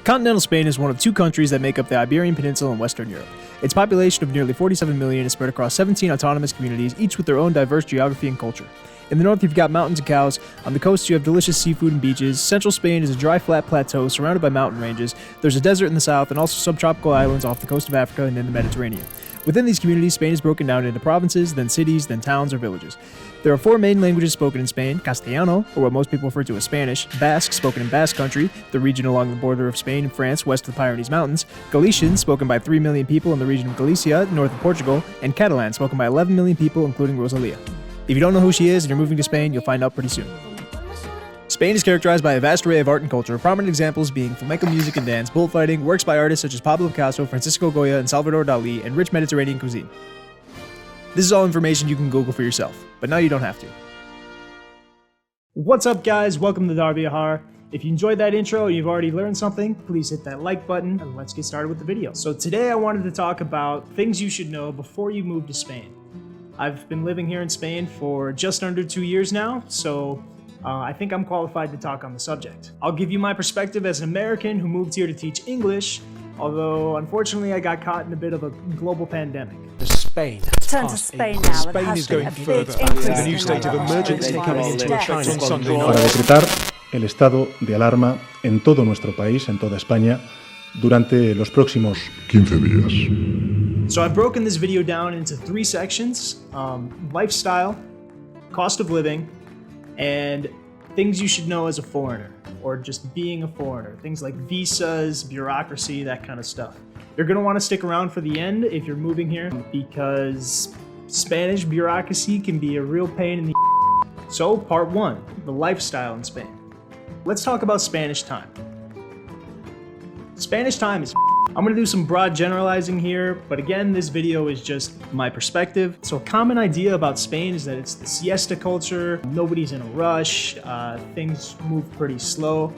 Continental Spain is one of two countries that make up the Iberian Peninsula in Western Europe. Its population of nearly 47 million is spread across 17 autonomous communities, each with their own diverse geography and culture. In the north, you've got mountains and cows. On the coast, you have delicious seafood and beaches. Central Spain is a dry, flat plateau surrounded by mountain ranges. There's a desert in the south and also subtropical islands off the coast of Africa and in the Mediterranean. Within these communities, Spain is broken down into provinces, then cities, then towns or villages. There are four main languages spoken in Spain: Castellano, or what most people refer to as Spanish; Basque, spoken in Basque Country, the region along the border of Spain and France, west of the Pyrenees Mountains; Galician, spoken by 3 million people in the region of Galicia, north of Portugal; and Catalan, spoken by 11 million people, including Rosalia. If you don't know who she is and you're moving to Spain, you'll find out pretty soon. Spain is characterized by a vast array of art and culture, prominent examples being flamenco music and dance, bullfighting, works by artists such as Pablo Picasso, Francisco Goya, and Salvador Dali, and rich Mediterranean cuisine. This is all information you can Google for yourself, but now you don't have to. What's up, guys? Welcome to Dar Viajar. If you enjoyed that intro and you've already learned something, please hit that like button and let's get started with the video. So today I wanted to talk about things you should know before you move to Spain. I've been living here in Spain for just under 2 years now, so I think I'm qualified to talk on the subject. I'll give you my perspective as an American who moved here to teach English, although unfortunately I got caught in a bit of a global pandemic. Spain. Turn to Spain now. Spain is going further. The new state of emergency coming into effect on Sunday Para night. decretar el estado de alarma en todo nuestro país, en toda España, durante los próximos 15 días. So I've broken this video down into 3 sections: lifestyle, cost of living, and things you should know as a foreigner, or just being a foreigner. Things like visas, bureaucracy, that kind of stuff. You're going to want to stick around for the end if you're moving here, because Spanish bureaucracy can be a real pain in the So, part 1, the lifestyle in Spain. Let's talk about Spanish time. Spanish time is I'm going to do some broad generalizing here, but again, this video is just my perspective. So a common idea about Spain is that it's the siesta culture, nobody's in a rush, things move pretty slow,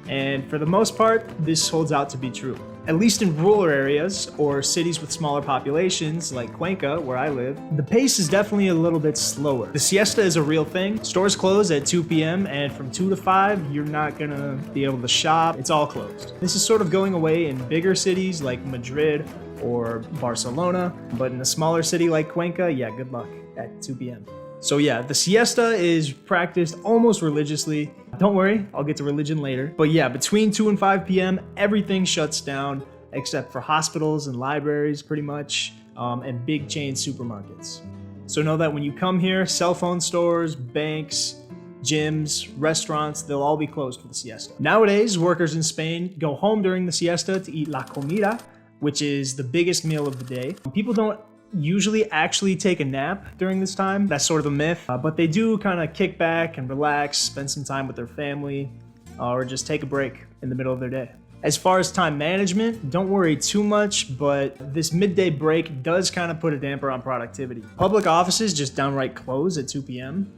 and for the most part, this holds out to be true. At least in rural areas or cities with smaller populations like Cuenca, where I live, the pace is definitely a little bit slower. The siesta is a real thing. Stores close at 2 p.m. and from 2 to 5, you're not gonna be able to shop. It's all closed. This is sort of going away in bigger cities like Madrid or Barcelona, but in a smaller city like Cuenca, yeah, good luck at 2 p.m. So yeah, the siesta is practiced almost religiously. Don't worry, I'll get to religion later. But yeah, between 2 and 5 p.m., everything shuts down except for hospitals and libraries pretty much, and big chain supermarkets. So know that when you come here, cell phone stores, banks, gyms, restaurants, they'll all be closed for the siesta. Nowadays, workers in Spain go home during the siesta to eat la comida, which is the biggest meal of the day. People don't usually actually take a nap during this time. That's sort of a myth, but they do kind of kick back and relax, spend some time with their family, or just take a break in the middle of their day. As far as time management, don't worry too much, but this midday break does kind of put a damper on productivity. Public offices just downright close at 2 p.m.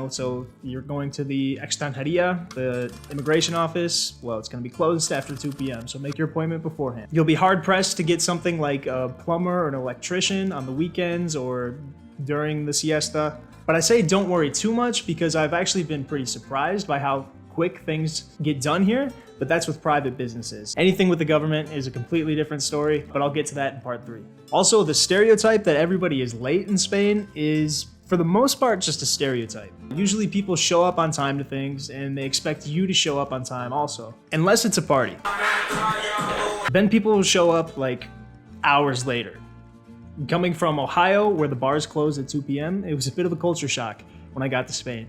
So you're going to the extranjeria, the immigration office, well, it's going to be closed after 2 p.m., so make your appointment beforehand. You'll be hard-pressed to get something like a plumber or an electrician on the weekends or during the siesta. But I say don't worry too much because I've actually been pretty surprised by how quick things get done here, but that's with private businesses. Anything with the government is a completely different story, but I'll get to that in part 3. Also, the stereotype that everybody is late in Spain is, for the most part, just a stereotype. Usually people show up on time to things, and they expect you to show up on time also. Unless it's a party. Then people will show up like hours later. Coming from Ohio, where the bars close at 2 p.m., it was a bit of a culture shock when I got to Spain.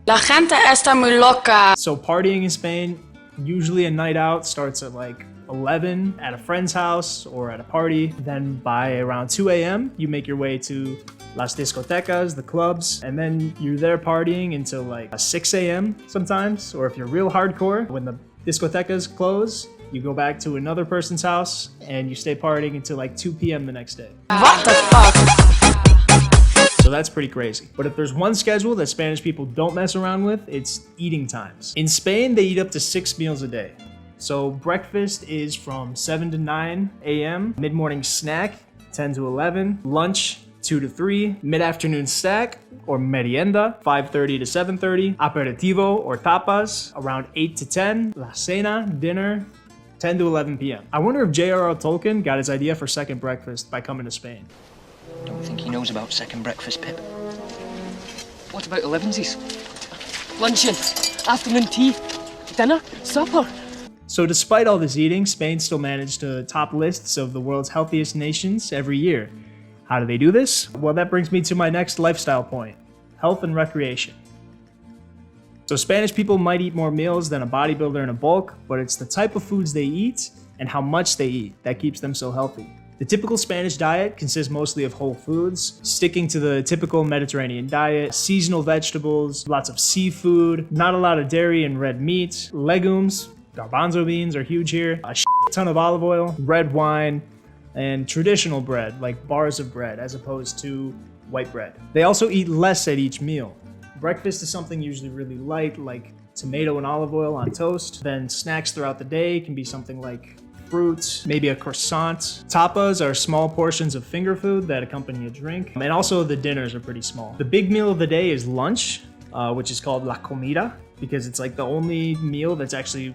La gente está muy loca. So partying in Spain, usually a night out starts at like 11 at a friend's house or at a party. Then by around 2 a.m., you make your way to las discotecas, the clubs, and then you're there partying until like 6 a.m. sometimes. Or if you're real hardcore, when the discotecas close, you go back to another person's house and you stay partying until like 2 p.m. the next day. What the fuck? So that's pretty crazy. But if there's one schedule that Spanish people don't mess around with, it's eating times. In Spain, they eat up to 6 meals a day. So breakfast is from 7 to 9 a.m., mid-morning snack, 10 to 11, lunch, 2 to 3, mid-afternoon snack or merienda, 5:30 to 7:30, aperitivo or tapas, around 8 to 10, la cena, dinner, 10 to 11 p.m. I wonder if J.R.R. Tolkien got his idea for second breakfast by coming to Spain. Don't think he knows about second breakfast, Pip. What about 11sies? Luncheon, afternoon tea, dinner, supper. So despite all this eating, Spain still managed to top lists of the world's healthiest nations every year. How do they do this? Well, that brings me to my next lifestyle point, health and recreation. So Spanish people might eat more meals than a bodybuilder in a bulk, but it's the type of foods they eat and how much they eat that keeps them so healthy. The typical Spanish diet consists mostly of whole foods, sticking to the typical Mediterranean diet, seasonal vegetables, lots of seafood, not a lot of dairy and red meat, legumes, garbanzo beans are huge here, a ton of olive oil, red wine, and traditional bread, like bars of bread, as opposed to white bread. They also eat less at each meal. Breakfast is something usually really light, like tomato and olive oil on toast. Then snacks throughout the day can be something like fruit, maybe a croissant. Tapas are small portions of finger food that accompany a drink. And also the dinners are pretty small. The big meal of the day is lunch, which is called la comida, because it's like the only meal that's actually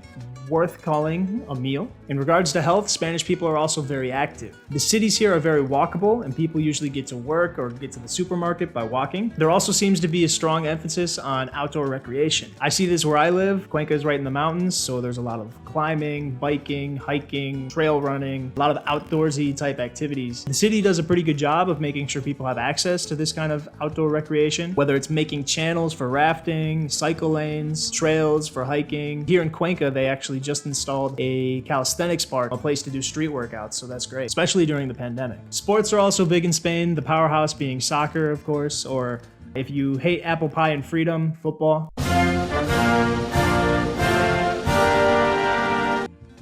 worth calling a meal. In regards to health, Spanish people are also very active. The cities here are very walkable, and people usually get to work or get to the supermarket by walking. There also seems to be a strong emphasis on outdoor recreation. I see this where I live. Cuenca is right in the mountains, so there's a lot of climbing, biking, hiking, trail running, a lot of outdoorsy type activities. The city does a pretty good job of making sure people have access to this kind of outdoor recreation, whether it's making channels for rafting, cycle lanes, trails for hiking. Here in Cuenca, they actually just installed a calisthenics park, a place to do street workouts, so that's great, especially during the pandemic. Sports are also big in Spain, the powerhouse being soccer, of course, or if you hate apple pie and freedom, football.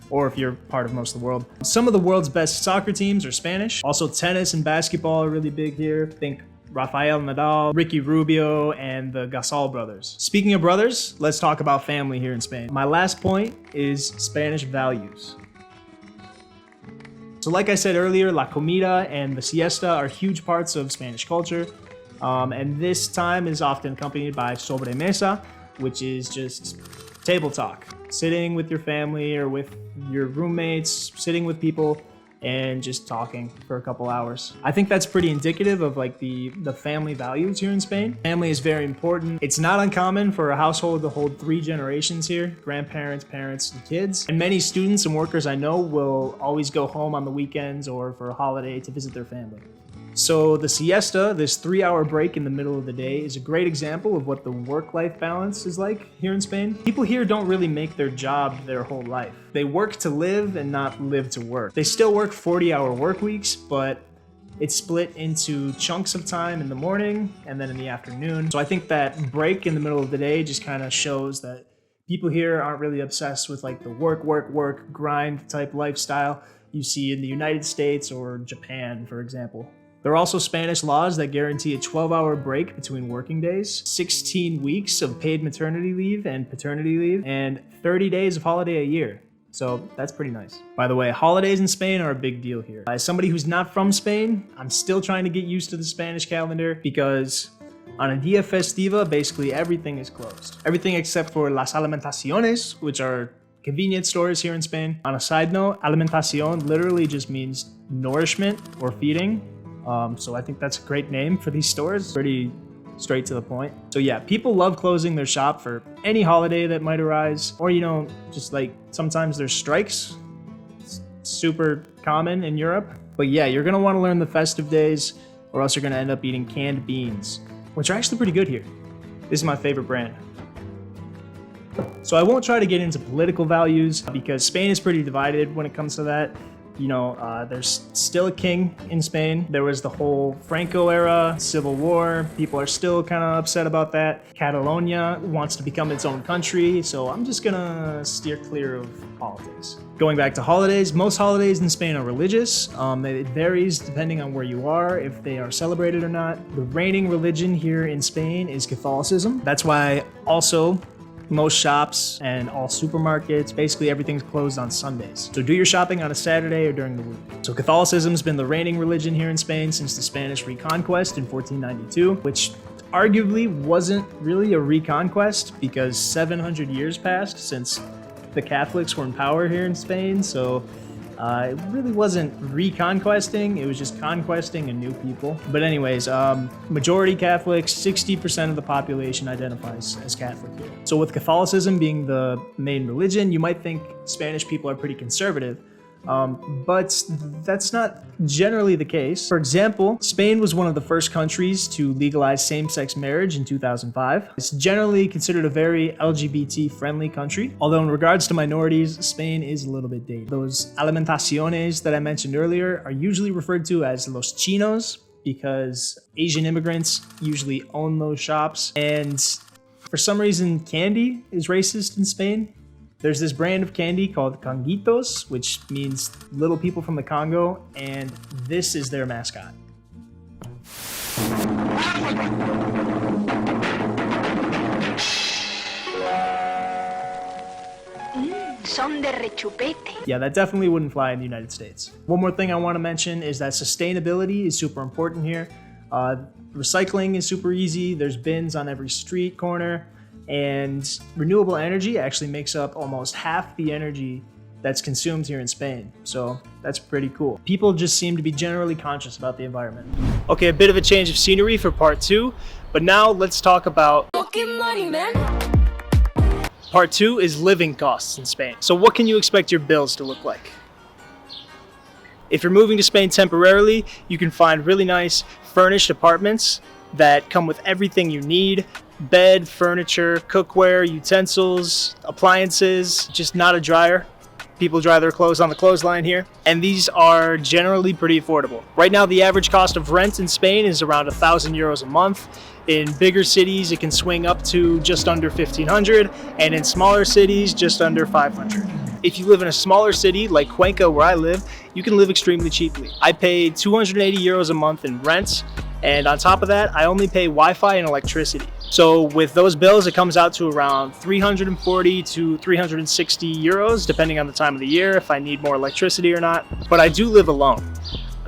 Or if you're part of most of the world. Some of the world's best soccer teams are Spanish. Also tennis and basketball are really big here. Think Rafael Nadal, Ricky Rubio, and the Gasol brothers. Speaking of brothers, let's talk about family here in Spain. My last point is Spanish values. So like I said earlier, la comida and the siesta are huge parts of Spanish culture. And this time is often accompanied by sobremesa, which is just table talk. Sitting with your family or with your roommates, sitting with people, and just talking for a couple hours. I think that's pretty indicative of like the family values here in Spain. Family is very important. It's not uncommon for a household to hold 3 generations here, grandparents, parents, and kids. And many students and workers I know will always go home on the weekends or for a holiday to visit their family. So the siesta, this 3-hour break in the middle of the day, is a great example of what the work-life balance is like here in Spain. People here don't really make their job their whole life. They work to live and not live to work. They still work 40-hour work weeks, but it's split into chunks of time in the morning and then in the afternoon. So I think that break in the middle of the day just kind of shows that people here aren't really obsessed with like the work, grind type lifestyle you see in the United States or Japan, for example. There are also Spanish laws that guarantee a 12-hour break between working days, 16 weeks of paid maternity leave and paternity leave, and 30 days of holiday a year. So that's pretty nice. By the way, holidays in Spain are a big deal here. As somebody who's not from Spain, I'm still trying to get used to the Spanish calendar because on a dia festiva, basically everything is closed. Everything except for las alimentaciones, which are convenience stores here in Spain. On a side note, alimentación literally just means nourishment or feeding. So I think that's a great name for these stores. Pretty straight to the point. So yeah, people love closing their shop for any holiday that might arise. Or, you know, just like sometimes there's strikes. It's super common in Europe. But yeah, you're going to want to learn the festive days or else you're going to end up eating canned beans, which are actually pretty good here. This is my favorite brand. So I won't try to get into political values because Spain is pretty divided when it comes to that. You know, there's still a king in Spain. There was the whole Franco era, civil war. People are still kind of upset about that. Catalonia wants to become its own country, so I'm just gonna steer clear of politics. Going back to holidays, most holidays in Spain are religious. It varies depending on where you are, if they are celebrated or not. The reigning religion here in Spain is Catholicism. That's why also most shops and all supermarkets, basically everything's closed on Sundays. So do your shopping on a Saturday or during the week. So Catholicism's been the reigning religion here in Spain since the Spanish reconquest in 1492, which arguably wasn't really a reconquest because 700 years passed since the Catholics were in power here in Spain, so it really wasn't reconquesting, it was just conquesting a new people. But anyways, majority Catholics, 60% of the population identifies as Catholic here. So with Catholicism being the main religion, you might think Spanish people are pretty conservative, but that's not generally the case. For example, Spain was one of the first countries to legalize same-sex marriage in 2005. It's generally considered a very LGBT-friendly country, although in regards to minorities, Spain is a little bit dated. Those alimentaciones that I mentioned earlier are usually referred to as los chinos because Asian immigrants usually own those shops. And for some reason, candy is racist in Spain. There's this brand of candy called Conguitos, which means little people from the Congo, and this is their mascot. Son de rechupete. Yeah, that definitely wouldn't fly in the United States. One more thing I want to mention is that sustainability is super important here. Recycling is super easy. There's bins on every street corner. And renewable energy actually makes up almost half the energy that's consumed here in Spain. So that's pretty cool. People just seem to be generally conscious about the environment. Okay, a bit of a change of scenery for part 2, but now let's talk about Money, man. part 2 is living costs in Spain. So what can you expect your bills to look like? If you're moving to Spain temporarily, you can find really nice furnished apartments that come with everything you need. Bed, furniture, cookware, utensils, appliances, just not a dryer. People dry their clothes on the clothesline here. And these are generally pretty affordable. Right now, the average cost of rent in Spain is around 1,000 euros a month. In bigger cities, it can swing up to just under 1,500, and in smaller cities, just under 500. If you live in a smaller city like Cuenca, where I live, you can live extremely cheaply. I pay 280 euros a month in rent, and on top of that, I only pay Wi-Fi and electricity. So with those bills, it comes out to around 340 to 360 euros, depending on the time of the year, if I need more electricity or not. But I do live alone,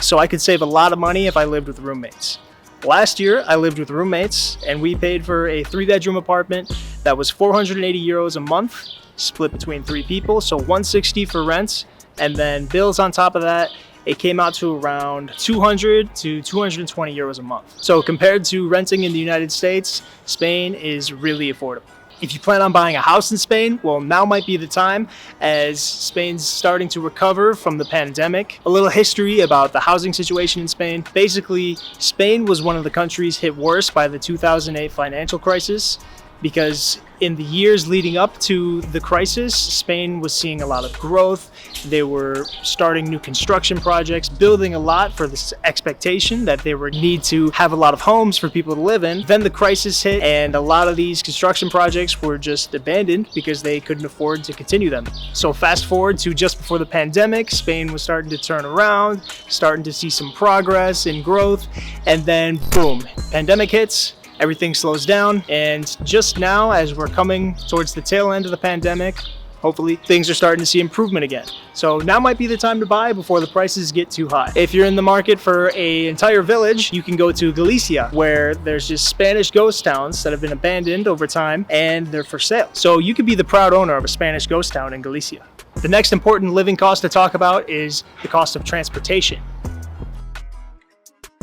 so I could save a lot of money if I lived with roommates. Last year, I lived with roommates, and we paid for a 3-bedroom apartment that was 480 euros a month, split between 3 people, so 160 for rent, and then bills on top of that. It came out to around 200 to 220 euros a month. So compared to renting in the United States, Spain is really affordable. If you plan on buying a house in Spain, well, now might be the time, as Spain's starting to recover from the pandemic. A little history about the housing situation in Spain. Basically, Spain was one of the countries hit worse by the 2008 financial crisis, because in the years leading up to the crisis, Spain was seeing a lot of growth. They were starting new construction projects, building a lot for this expectation that they would need to have a lot of homes for people to live in. Then the crisis hit, and a lot of these construction projects were just abandoned because they couldn't afford to continue them. So fast forward to just before the pandemic, Spain was starting to turn around, starting to see some progress and growth, and then boom, pandemic hits. Everything slows down, and just now, as we're coming towards the tail end of the pandemic, hopefully things are starting to see improvement again. So now might be the time to buy before the prices get too high. If you're in the market for an entire village, you can go to Galicia, where there's just Spanish ghost towns that have been abandoned over time, and they're for sale. So you could be the proud owner of a Spanish ghost town in Galicia. The next important living cost to talk about is the cost of transportation.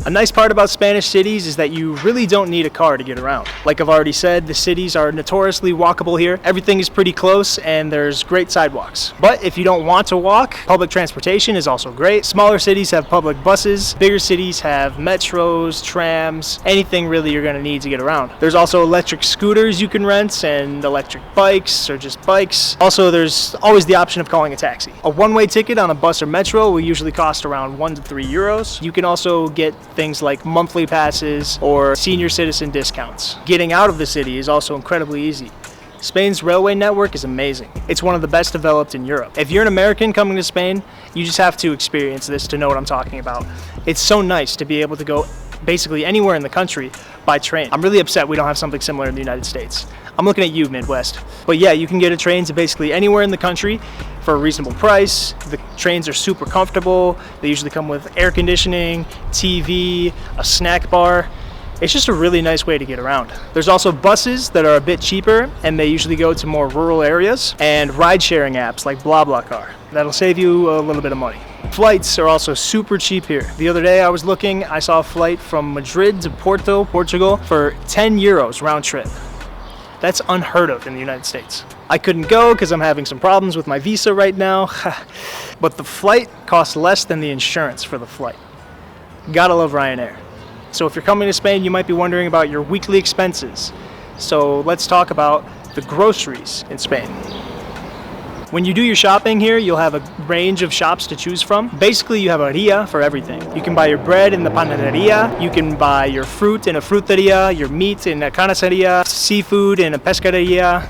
A nice part about Spanish cities is that you really don't need a car to get around. Like I've already said, the cities are notoriously walkable here. Everything is pretty close, and there's great sidewalks. But if you don't want to walk, public transportation is also great. Smaller cities have public buses. Bigger cities have metros, trams, anything really you're going to need to get around. There's also electric scooters you can rent, and electric bikes, or just bikes. Also, there's always the option of calling a taxi. A one-way ticket on a bus or metro will usually cost around 1 to 3 euros. You can also get things like monthly passes or senior citizen discounts. Getting out of the city is also incredibly easy. Spain's railway network is amazing. It's one of the best developed in Europe. If you're an American coming to Spain, you just have to experience this to know what I'm talking about. It's so nice to be able to go basically anywhere in the country by train. I'm really upset we don't have something similar in the United States. I'm looking at you, Midwest. But yeah, you can get a train to basically anywhere in the country for a reasonable price. The trains are super comfortable. They usually come with air conditioning, TV, a snack bar. It's just a really nice way to get around. There's also buses that are a bit cheaper, and they usually go to more rural areas, and ride-sharing apps like BlaBlaCar. That'll save you a little bit of money. Flights are also super cheap here. The other day I was looking, I saw a flight from Madrid to Porto, Portugal for 10 euros round trip. That's unheard of in the United States. I couldn't go because I'm having some problems with my visa right now, but the flight costs less than the insurance for the flight. Gotta love Ryanair. So if you're coming to Spain, you might be wondering about your weekly expenses. So let's talk about the groceries in Spain. When you do your shopping here, you'll have a range of shops to choose from. Basically, you have a ria for everything. You can buy your bread in the panaderia, you can buy your fruit in a fruteria, your meat in a carniceria, seafood in a pescaderia.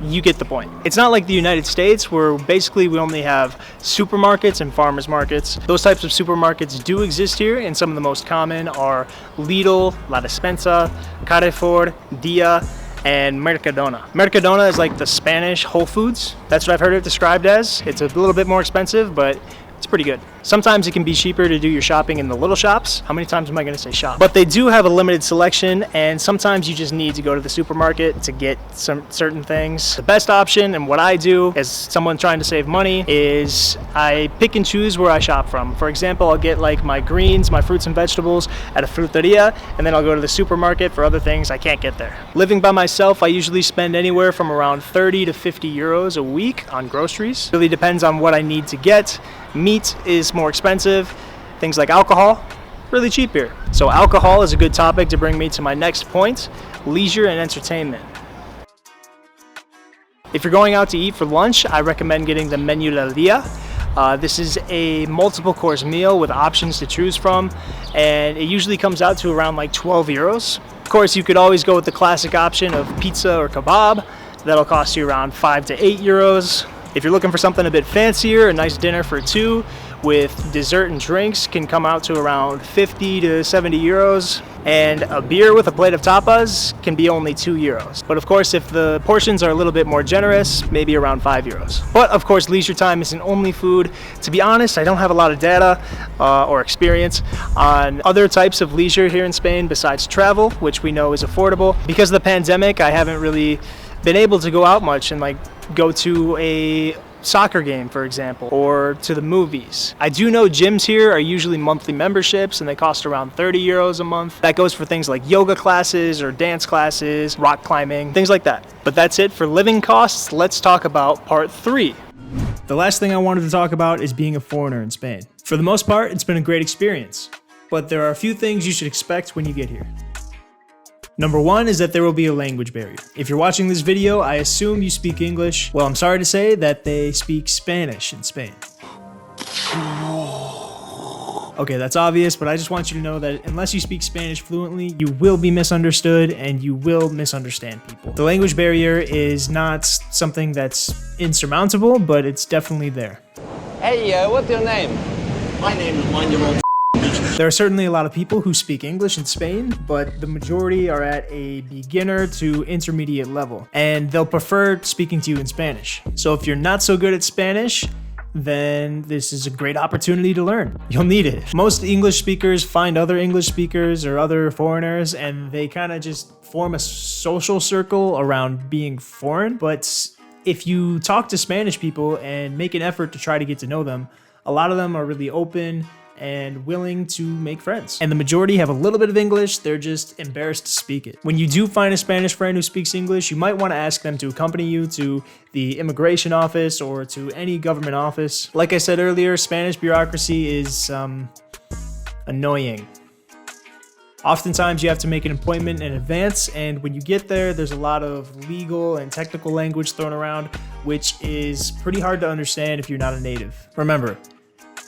You get the point. It's not like the United States where basically we only have supermarkets and farmers markets. Those types of supermarkets do exist here, and some of the most common are Lidl, La Despensa, Carrefour, Dia, and Mercadona. Mercadona is like the Spanish Whole Foods. That's what I've heard it described as. It's a little bit more expensive, but it's pretty good. Sometimes it can be cheaper to do your shopping in the little shops. How many times am I going to say shop? But they do have a limited selection, and sometimes you just need to go to the supermarket to get some certain things. The best option, and what I do as someone trying to save money, is I pick and choose where I shop from. For example, I'll get like my greens, my fruits and vegetables at a fruteria, and then I'll go to the supermarket for other things I can't get there. Living by myself, I usually spend anywhere from around 30 to 50 euros a week on groceries. It really depends on what I need to get. Meat is more expensive. Things like alcohol, really cheap here. So alcohol is a good topic to bring me to my next point, leisure and entertainment. If you're going out to eat for lunch, I recommend getting the Menú del Día. This is a multiple course meal with options to choose from, and it usually comes out to around like 12 euros. Of course, you could always go with the classic option of pizza or kebab. That'll cost you around 5 to 8 euros. If you're looking for something a bit fancier, a nice dinner for two with dessert and drinks can come out to around 50 to 70 euros. And a beer with a plate of tapas can be only 2 euros. But of course, if the portions are a little bit more generous, maybe around 5 euros. But of course, leisure time isn't only food. To be honest, I don't have a lot of data or experience on other types of leisure here in Spain besides travel, which we know is affordable. Because of the pandemic, I haven't really been able to go out much and like go to a soccer game, for example, or to the movies. I do know gyms here are usually monthly memberships and they cost around 30 euros a month. That goes for things like yoga classes or dance classes, rock climbing, things like that. But that's it for living costs. Let's talk about part 3. The last thing I wanted to talk about is being a foreigner in Spain. For the most part, it's been a great experience, but there are a few things you should expect when you get here. Number 1 is that there will be a language barrier. If you're watching this video, I assume you speak English. Well, I'm sorry to say that they speak Spanish in Spain. Okay, that's obvious, but I just want you to know that unless you speak Spanish fluently, you will be misunderstood and you will misunderstand people. The language barrier is not something that's insurmountable, but it's definitely there. Hey, what's your name? My name is Mind Your Own. There are certainly a lot of people who speak English in Spain, but the majority are at a beginner to intermediate level, and they'll prefer speaking to you in Spanish. So if you're not so good at Spanish, then this is a great opportunity to learn. You'll need it. Most English speakers find other English speakers or other foreigners, and they kind of just form a social circle around being foreign. But if you talk to Spanish people and make an effort to try to get to know them, a lot of them are really open and willing to make friends. And the majority have a little bit of English, they're just embarrassed to speak it. When you do find a Spanish friend who speaks English, you might want to ask them to accompany you to the immigration office or to any government office. Like I said earlier, Spanish bureaucracy is annoying. Oftentimes you have to make an appointment in advance, and when you get there, there's a lot of legal and technical language thrown around, which is pretty hard to understand if you're not a native. Remember,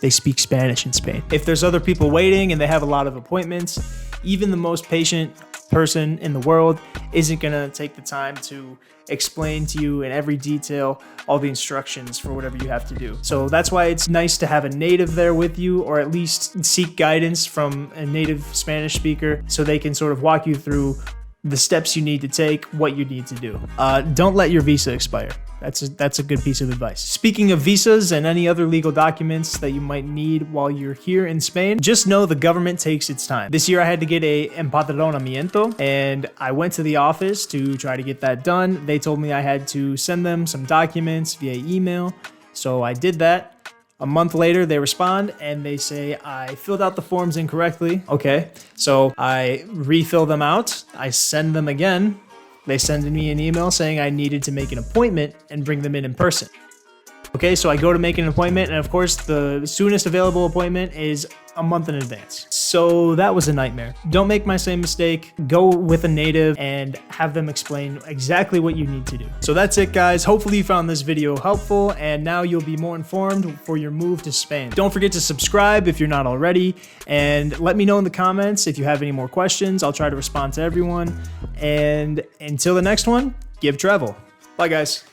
they speak Spanish in Spain. If there's other people waiting and they have a lot of appointments, even the most patient person in the world isn't gonna take the time to explain to you in every detail all the instructions for whatever you have to do. So that's why it's nice to have a native there with you, or at least seek guidance from a native Spanish speaker so they can sort of walk you through the steps you need to take, what you need to do. Don't let your visa expire. That's a good piece of advice. Speaking of visas and any other legal documents that you might need while you're here in Spain, just know the government takes its time. This year I had to get a empadronamiento, and I went to the office to try to get that done. They told me I had to send them some documents via email, so I did that. A month later, they respond and they say, I filled out the forms incorrectly. Okay, so I refill them out. I send them again. They send me an email saying I needed to make an appointment and bring them in person. Okay, so I go to make an appointment, and of course, the soonest available appointment is a month in advance. So that was a nightmare. Don't make my same mistake. Go with a native and have them explain exactly what you need to do. So that's it, guys. Hopefully you found this video helpful, and now you'll be more informed for your move to Spain. Don't forget to subscribe if you're not already, and let me know in the comments if you have any more questions. I'll try to respond to everyone. And until the next one, give travel. Bye, guys.